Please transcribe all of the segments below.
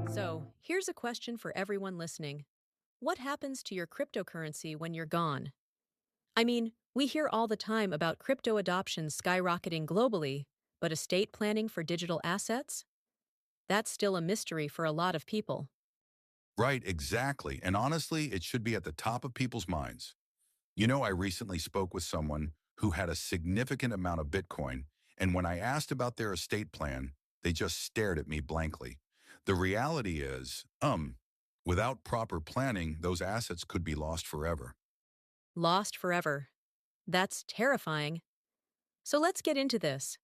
So, here's a question for everyone listening. What happens to your cryptocurrency when you're gone? I mean, we hear all the time about crypto adoption skyrocketing globally, but estate planning for digital assets? That's still a mystery for a lot of people. Right, exactly. And honestly, it should be at the top of people's minds. I recently spoke with someone who had a significant amount of Bitcoin, and when I asked about their estate plan, they just stared at me blankly. The reality is, without proper planning, those assets could be lost forever. Lost forever. That's terrifying. So let's get into this.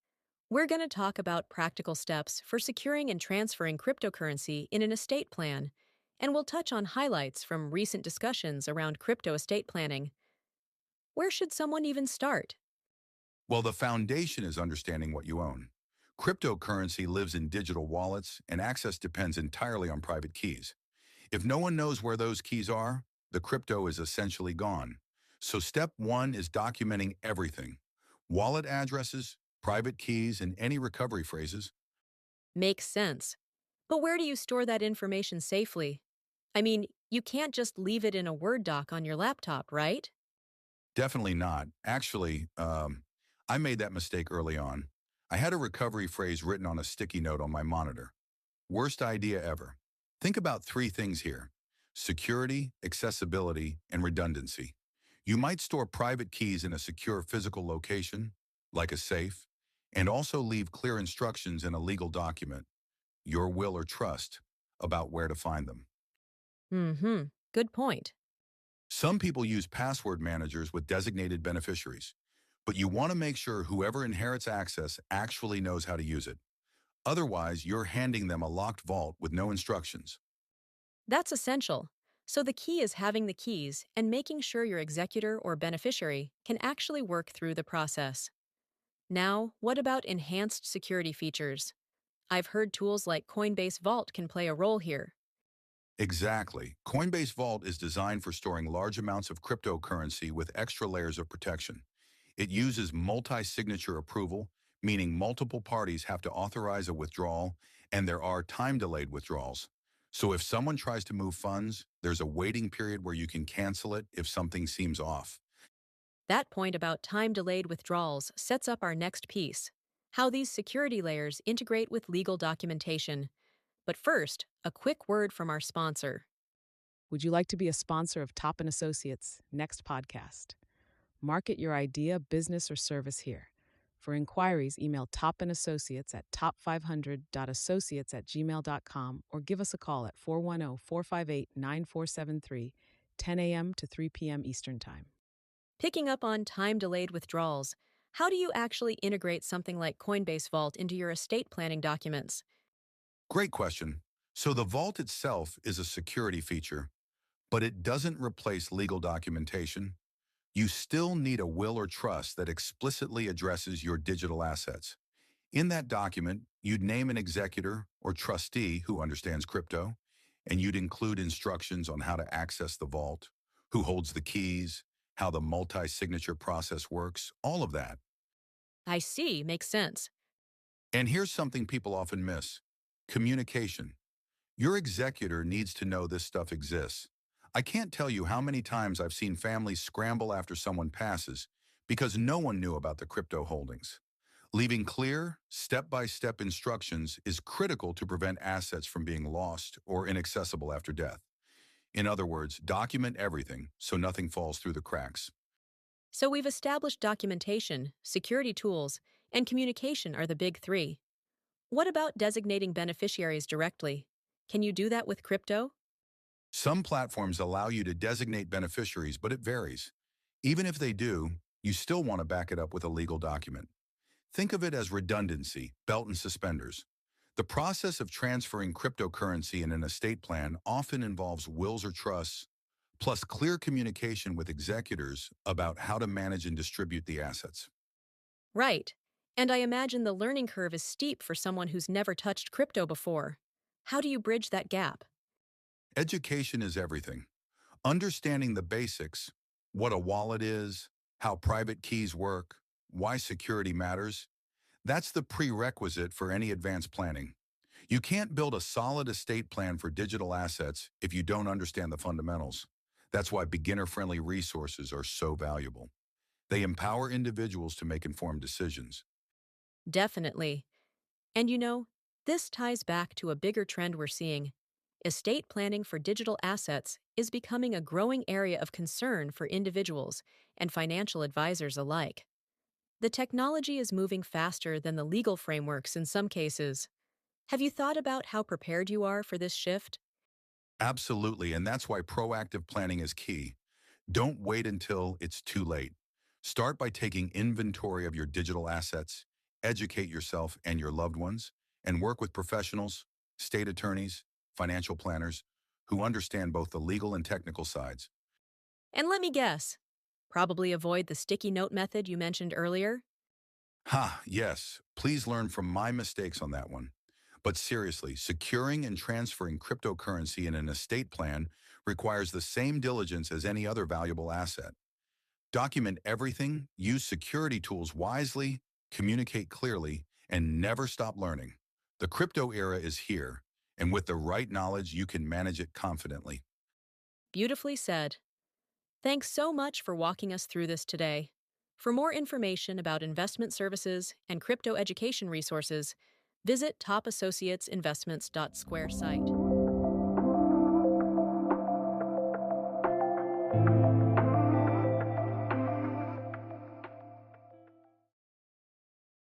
We're going to talk about practical steps for securing and transferring cryptocurrency in an estate plan, and we'll touch on highlights from recent discussions around crypto estate planning. Where should someone even start? Well, the foundation is understanding what you own. Cryptocurrency lives in digital wallets, and access depends entirely on private keys. If no one knows where those keys are, the crypto is essentially gone. So step one is documenting everything. Wallet addresses, private keys, and any recovery phrases. Makes sense. But where do you store that information safely? I mean, you can't just leave it in a Word doc on your laptop, right? Definitely not. Actually, I made that mistake early on. I had a recovery phrase written on a sticky note on my monitor. Worst idea ever. Think about three things here: security, accessibility, and redundancy. You might store private keys in a secure physical location, like a safe, and also leave clear instructions in a legal document, your will or trust, about where to find them. Mm-hmm. Good point. Some people use password managers with designated beneficiaries, but you want to make sure whoever inherits access actually knows how to use it. Otherwise, you're handing them a locked vault with no instructions. That's essential. So the key is having the keys and making sure your executor or beneficiary can actually work through the process. Now, what about enhanced security features? I've heard tools like Coinbase Vault can play a role here. Exactly. Coinbase Vault is designed for storing large amounts of cryptocurrency with extra layers of protection. It uses multi-signature approval, meaning multiple parties have to authorize a withdrawal, and there are time-delayed withdrawals. So if someone tries to move funds, there's a waiting period where you can cancel it if something seems off. That point about time delayed withdrawals sets up our next piece: how these security layers integrate with legal documentation. But first, a quick word from our sponsor. Would you like to be a sponsor of Top and Associates' next podcast? Market your idea, business, or service here. For inquiries, email Top and Associates at top500.associates@gmail.com or give us a call at 410-458-9473, 10 a.m. to 3 p.m. Eastern Time. Picking up on time delayed withdrawals, how do you actually integrate something like Coinbase Vault into your estate planning documents? Great question. So the vault itself is a security feature, but it doesn't replace legal documentation. You still need a will or trust that explicitly addresses your digital assets. In that document, you'd name an executor or trustee who understands crypto, and you'd include instructions on how to access the vault, who holds the keys, how the multi-signature process works, all of that. I see, makes sense. And here's something people often miss: communication. Your executor needs to know this stuff exists. I can't tell you how many times I've seen families scramble after someone passes because no one knew about the crypto holdings. Leaving clear, step-by-step instructions is critical to prevent assets from being lost or inaccessible after death. In other words, document everything so nothing falls through the cracks. So we've established documentation, security tools, and communication are the big three. What about designating beneficiaries directly? Can you do that with crypto? Some platforms allow you to designate beneficiaries, but it varies. Even if they do, you still want to back it up with a legal document. Think of it as redundancy, belt and suspenders. The process of transferring cryptocurrency in an estate plan often involves wills or trusts, plus clear communication with executors about how to manage and distribute the assets. Right. And I imagine the learning curve is steep for someone who's never touched crypto before. How do you bridge that gap? Education is everything. Understanding the basics, what a wallet is, how private keys work, why security matters, that's the prerequisite for any advanced planning. You can't build a solid estate plan for digital assets if you don't understand the fundamentals. That's why beginner-friendly resources are so valuable. They empower individuals to make informed decisions. Definitely. And this ties back to a bigger trend we're seeing. Estate planning for digital assets is becoming a growing area of concern for individuals and financial advisors alike. The technology is moving faster than the legal frameworks in some cases. Have you thought about how prepared you are for this shift? Absolutely, and that's why proactive planning is key. Don't wait until it's too late. Start by taking inventory of your digital assets, educate yourself and your loved ones, and work with professionals, state attorneys, financial planners who understand both the legal and technical sides. And let me guess, probably avoid the sticky note method you mentioned earlier? Yes, please learn from my mistakes on that one. But seriously, securing and transferring cryptocurrency in an estate plan requires the same diligence as any other valuable asset. Document everything, use security tools wisely, communicate clearly, and never stop learning. The crypto era is here, and with the right knowledge, you can manage it confidently. Beautifully said. Thanks so much for walking us through this today. For more information about investment services and crypto education resources, visit topassociatesinvestments.square site.